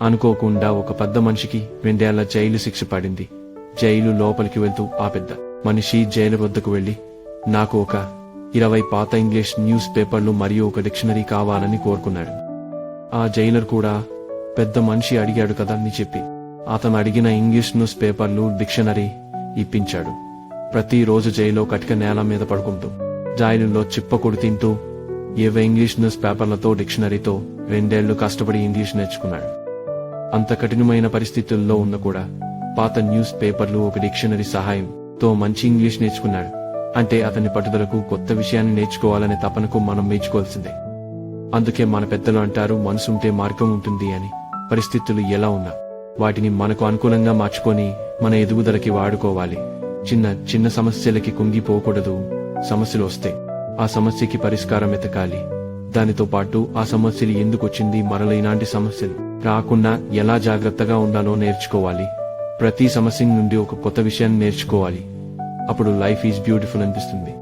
అనుకోకుండా ఒక పెద్ద మనిషికి 2 ఏళ్ల జైలు శిక్ష పడింది. జైలు లోపలికి వెళ్తూ ఆ పెద్ద మనిషి జైలు వద్దకు వెళ్లి, నాకు ఒక 20 పాత ఇంగ్లీష్ న్యూస్ పేపర్లు మరియు ఒక డిక్షనరీ కావాలని కోరుకున్నాడు. ఆ జైలర్ కూడా పెద్ద మనిషి అడిగాడు కదా అని చెప్పి అతను అడిగిన ఇంగ్లీష్ న్యూస్ పేపర్లు, డిక్షనరీ ఇప్పించాడు. ప్రతిరోజు జైల్లో కటిక నేల మీద పడుకుంటూ, జైలులో చిప్పకొడి తింటూ, ఏవో ఇంగ్లీష్ న్యూస్ పేపర్లతో, డిక్షనరీతో 2 ఏళ్లు కష్టపడి ఇంగ్లీష్ నేర్చుకున్నాడు. అంత కఠినమైన పరిస్థితుల్లో ఉన్న కూడా పాత న్యూస్ పేపర్లు, ఒక డిక్షనరీ సహాయంతో మంచి ఇంగ్లీష్ నేర్చుకున్నాడు. అంటే అతని పట్టుదలకు, కొత్త విషయాన్ని నేర్చుకోవాలనే తపనకు మనం మెచ్చుకోవాల్సిందే. అందుకే మన పెద్దలు అంటారు, మనసుంటే మార్గం ఉంటుంది అని. పరిస్థితులు ఎలా ఉన్నా వాటిని మనకు అనుకూలంగా మార్చుకొని మన ఎదుగుదలకి వాడుకోవాలి. చిన్న చిన్న సమస్యలకి కుంగిపోకూడదు. సమస్యలు వస్తే ఆ సమస్యకి పరిష్కారం వెతకాలి. దానితో పాటు ఆ సమస్యలు ఎందుకొచ్చింది, మరల ఇలాంటి సమస్యలు రాకుండా ఎలా జాగ్రత్తగా ఉండాలో నేర్చుకోవాలి. ప్రతి సమస్య నుండి ఒక కొత్త విషయాన్ని నేర్చుకోవాలి. అప్పుడు లైఫ్ ఈజ్ బ్యూటిఫుల్ అనిపిస్తుంది.